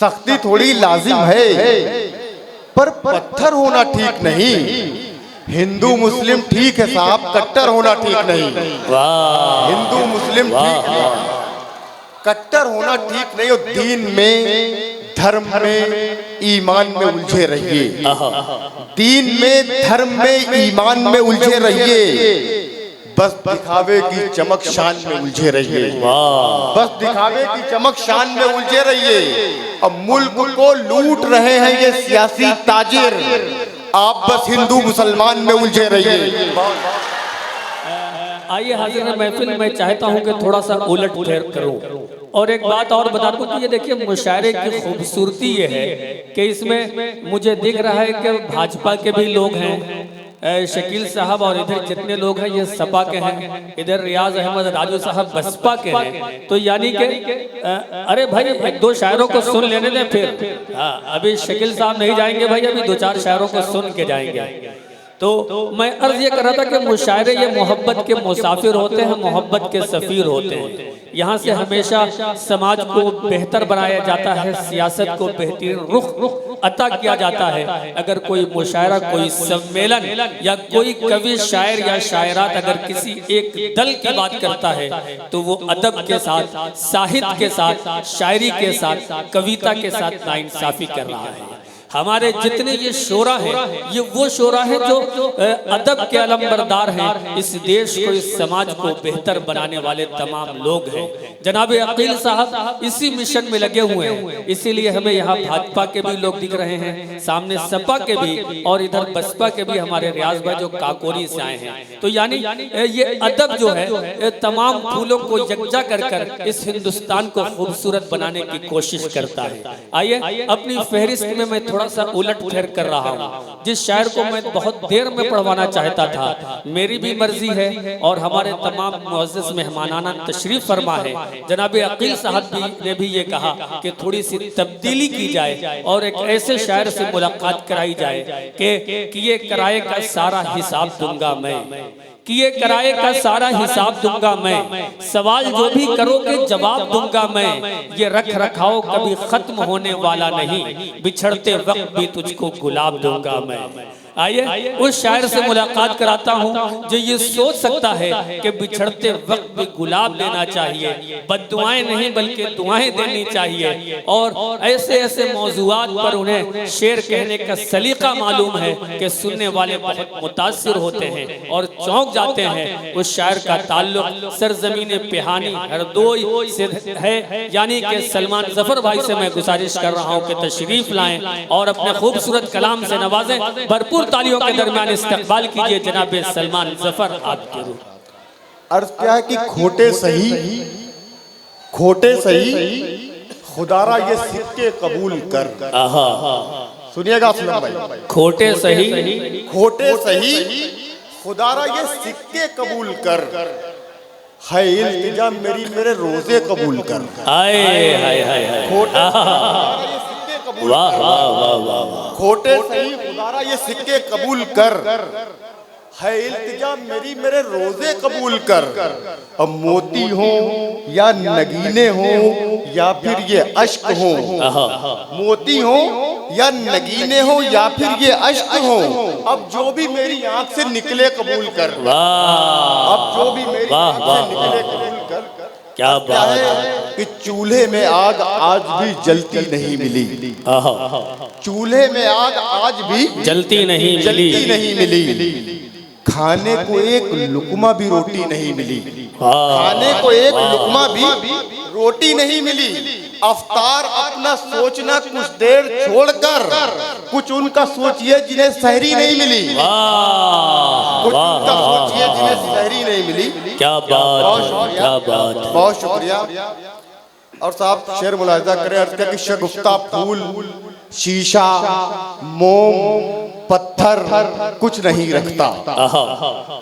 सख्ती थोड़ी लाजिम है, पर पत्थर होना ठीक नहीं। हिंदू मुस्लिम ठीक है साहब, कट्टर होना ठीक नहीं। हिंदू मुस्लिम ठीक है, कट्टर होना ठीक नहीं। और दीन में, धर्म में, ईमान में उलझे रहिए। दीन में, धर्म में, ईमान में उलझे रहिए। बस दिखावे की चमक शान में उलझे रहिए। बस दिखावे की चमक शान में उलझे रहिए। अब मुल्क को लूट रहे हैं ये सियासी ताजिर, आप बस हिंदू मुसलमान में उलझे रहिए। आइए हाजिर महफिल, मैं चाहता हूं कि थोड़ा सा उलट फेर करूं और एक बात और बता दूं कि ये देखिए मुशायरे की खूबसूरती ये है कि इसमें मुझे दिख रहा है कि भाजपा के भी लोग हैं, शकील साहब, और इधर जितने लोग हैं ये सपा के हैं, इधर रियाज अहमद राजू साहब बसपा के हैं। तो यानी कि अरे भाई एक दो शायरों को सुन लेने दें फिर। हाँ, अभी शकील साहब नहीं जाएंगे भाई, अभी दो चार शायरों को सुन के जाएंगे। तो मैं अर्ज ये कर रहा था कि मुशायरे ये मोहब्बत के मुसाफिर होते हैं, मोहब्बत के सफीर होते हैं। यहाँ से हमेशा समाज को बेहतर बनाया जाता है, सियासत को बेहतरीन रुख अता किया जाता है। अगर कोई मुशायरा, कोई सम्मेलन या कोई कवि, शायर या शायरात अगर किसी एक दल की बात करता है तो वो अदब के साथ, साहित्य के साथ, शायरी के साथ, कविता के साथ नाइंसाफी कर रहा है। हमारे जितने ये शोरा हैं, ये वो शोरा है जो अदब के अलंबरदार हैं। इस देश को, इस समाज को बेहतर बनाने वाले तमाम लोग हैं। जनाब अकील साहब इसी मिशन में लगे हुए हैं, इसीलिए हमें यहाँ भाजपा के भी लोग दिख रहे हैं, सामने सपा के भी, और इधर बसपा के भी हमारे रियाज भाई जो काकोरी से आए हैं। तो यानी ये अदब जो है तमाम फूलों को यकजा कर कर इस हिंदुस्तान को खूबसूरत बनाने की कोशिश करता है। आइए अपनी फहरिस्त में मैं थोड़ा सा उलट फेर कर रहा हूँ। जिस शायर को मैं बहुत देर में पढ़वाना चाहता था, मेरी भी मर्जी है और हमारे तमाम मुअज़्ज़िज़ मेहमानाना तशरीफ फरमा है, जनाब अकील साहब ने भी ये कहा कि थोड़ी सी तब्दीली की जाए और एक ऐसे शायर से मुलाकात कराई जाए कि ये किराए का सारा हिसाब दूंगा मैं, किए किराए का सारा हिसाब दूंगा मैं, सवाल जो भी करोगे जवाब दूंगा मैं, ये रख रखाओ कभी खत्म होने वाला नहीं, बिछड़ते वक्त भी तुझको गुलाब दूंगा मैं। आइए उस शायर से मुलाकात कराता हूँ जो ये सोच सकता है कि बिछड़ते वक्त भी गुलाब देना चाहिए, बद्दुआएं नहीं बल्कि दुआएं देनी चाहिए। और ऐसे ऐसे मौजूआत पर उन्हें शेर कहने का सलीका मालूम है कि सुनने वाले बहुत मुतासिर होते हैं और चौंक जाते हैं। उस शायर का ताल्लुक सरजमीन पेहानी हरदोई से है, यानी कि सलमान जफर भाई से मैं गुजारिश कर रहा हूँ कि तशरीफ लाएं और अपने खूबसूरत कलाम से नवाजें। भरपूर तालियों के दरमियान इस्तकबाल कीजिए जनाब सलमान जफर आपके रूह। अर्ज क्या है कि खोटे सही, खोटे सही खुदारा ये सिक्के कबूल कर। सुनिएगा सलमान भाई, खोटे सही, खोटे सही खुदारा ये सिक्के कबूल कर, है इल्तिजा मेरी मेरे रोजे कबूल कर। हाय हाय हाय हाय, वाह वाह वाह वाह, खोटे सही खुदारा ये सिक्के कबूल कर, है इल्तिजा मेरी मेरे रोजे कबूल कर। अब मोती हो या नगीने हो या फिर ये अश्क हो, मोती हो या नगीने हो या फिर ये अश्क हो, अब जो भी मेरी आंख से निकले कबूल कर। अब जो भी मेरी आंख से निकले कबूल कर। क्या बात है कि चूल्हे में आग आज भी जलती नहीं मिली, चूल्हे में आग आज भी जलती नहीं मिली, खाने को एक लुकमा भी रोटी नहीं मिली, खाने को एक लुकमा भी रोटी नहीं मिली। अफ्तार अपना सोचना कुछ देर छोड़कर, कुछ उनका सोचिए जिन्हें सहरी नहीं मिली, कुछ उनका सोचिए जिन्हें सहरी नहीं मिली। क्या बात, क्या बात, बहुत शुक्रिया। और साहब शेर मुलाहिजा करें, अर्ज किया कि शगुफ्ता फूल, शीशा, मोम, पत्थर कुछ नहीं रखता।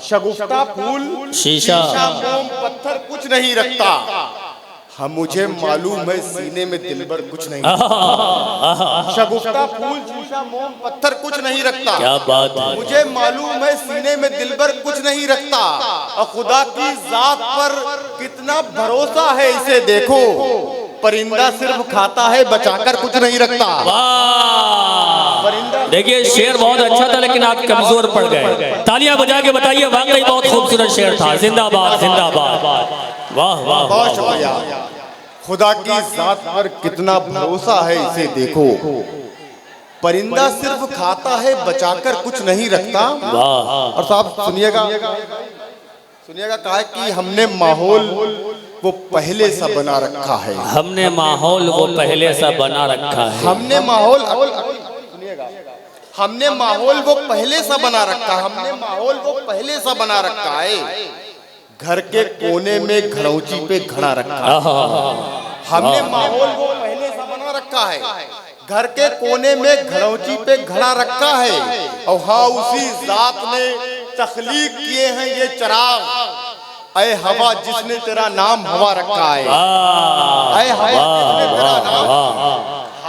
शगुफ्ता फूल, शीशा, मोम, पत्थर कुछ नहीं रखता। हम मुझे मालूम है सीने में दिलबर कुछ नहीं, शगुफ्ता फूल, शीशा, मोम, पत्थर कुछ नहीं रखता। क्या बात है, मुझे मालूम है सीने में दिलबर कुछ नहीं रखता। और खुदा की जात पर कितना भरोसा है इसे देखो, परिंदा सिर्फ खाता है, बचाकर कुछ नहीं रखता। वाह, देखिए शेर बहुत अच्छा था लेकिन आप कमजोर पड़ गए। तालियां बजा के बताइए, वाकई बहुत खूबसूरत शेर था। जिंदाबाद जिंदाबाद। वाह वाह, बहुत शुक्रिया। खुदा की जात पर कितना भरोसा है इसे देखो, परिंदा सिर्फ खाता है, बचाकर कुछ नहीं रखता। और साहब सुनिएगा, कहा है कि हमने माहौल वो पहले सा बना रखा है। हमने माहौल वो पहले सा बना रखा है। हमने माहौल वो पहले सा बना रखा है। हमने माहौल वो पहले सा बना रखा है। घर के कोने में घड़ौची पे घड़ा रखा है। हमने माहौल वो पहले सा बना रखा है। घर के कोने में घड़ौची पे घड़ा रखा है। और हाँ, उसी जात ने तख्लीक किए हैं ये चिराग। ऐ हवा जिसने तेरा नाम हवा रखा है। ऐ हवा जिसने तेरा नाम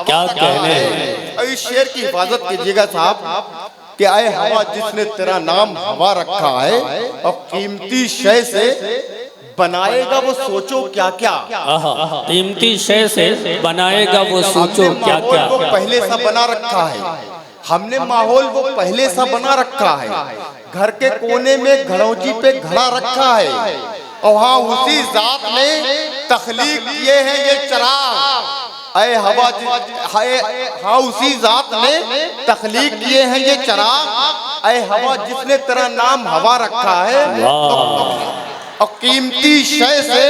क्या कहने। इस शेर की हिफाजत कीजिएगा साहब कि ऐ हवा जिसने तेरा नाम हवा रखा है, और कीमती शय से बनाएगा वो सोचो क्या क्या। कीमती शय से बनाएगा वो सोचो क्या क्या। वो पहले सा बना रखा है। हमने माहौल वो पहले सा बना रखा है। घर के कोने में घड़ौची पे घड़ा रखा है। और हाँ, उसी जात ने तख्लीक किए हैं ये चिराग। ऐ हवा हाँ, उसी जात ने तख्लीक किए हैं ये चिराग। ऐ हवा जिसने तेरा नाम हवा रखा है, और कीमती शय से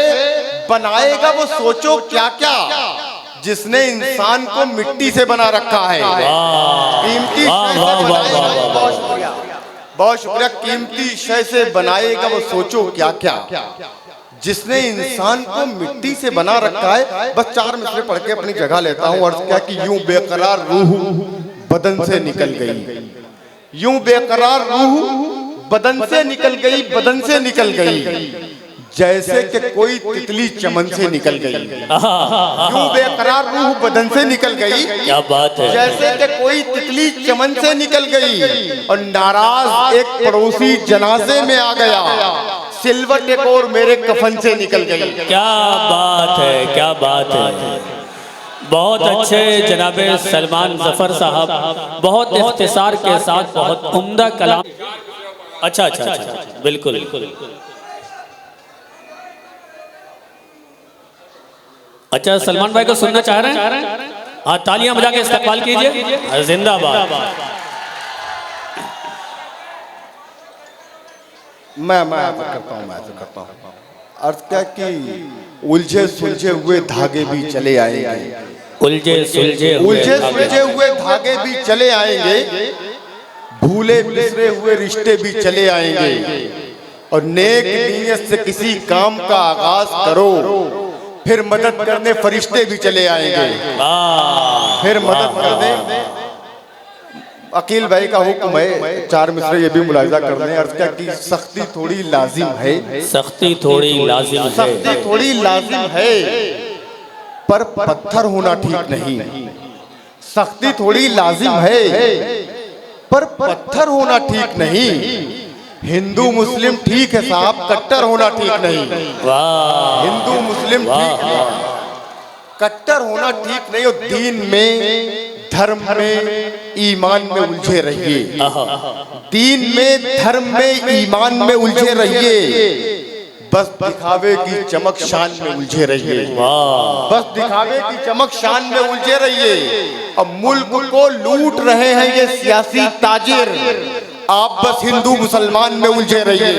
बनाएगा वो सोचो क्या क्या। जिसने इंसान को मिट्टी से बना रखा है। कीमती शय से बनाएगा, बहुत शुक्रिया। कीमती शय से बनाएगा वो सोचो क्या क्या। जिसने इंसान को मिट्टी से बना रखा है। बस 4 मिसरे पढ़ के अपनी जगह लेता हूँ। अर्ज क्या कि यूं बेकरार रूह बदन से निकल गई। यूं बेकरार रूह बदन से निकल गई, बदन से निकल गई, जैसे कि कोई तितली चमन से निकल गई। यूं बेकरार रूह बदन से निकल गई, क्या बात है, जैसे कि कोई तितली चमन से निकल गई। और नाराज एक पड़ोसी जनाजे में आ गया, सिलवट एक और मेरे कफन से निकल गई। क्या बात है, क्या बात है। बहुत अच्छे जनाबे सलमान जफर साहब, बहुत इख्तिसार के साथ बहुत उम्दा कलाम। अच्छा, बिल्कुल। अच्छा, सलमान भाई को सुनना चाह रहे हैं? हाँ, तालियां बजा के इस्तकबाल कीजिए। जिंदाबाद। मैं ऐसा करता हूँ। अर्थ क्या कि उलझे सुलझे हुए धागे भी चले आएंगे। उलझे सुलझे हुए धागे भी चले आएंगे। भूले बिसरे हुए रिश्ते भी चले आएंगे। और नेक नीयत से किसी काम का आगाज करो, फिर मदद करने फरिश्ते भी चले आएंगे। फिर मदद करने अकील भाई का हुक्म है। 4 मिसरे ये भी मुलाहिजा कर लें। अर्ज क्या कि सख्ती थोड़ी लाजिम है। सख्ती थोड़ी लाजिम है, पर पत्थर होना ठीक नहीं। सख्ती थोड़ी लाजिम है, पर पत्थर होना ठीक नहीं। हिंदू मुस्लिम ठीक है साहब, कट्टर होना ठीक नहीं। हिंदू मुस्लिम ठीक है, कट्टर होना ठीक नहीं। और दीन में, धर्म में, ईमान में उलझे रहिए। दीन में, धर्म में, ईमान में उलझे रहिए। बस दिखावे की चमक शान में उलझे रहिए। बस दिखावे की चमक शान में उलझे रहिए। अब मुल्क को लूट रहे हैं ये सियासी ताजिर, आप बस हिंदू मुसलमान में उलझे रहिए।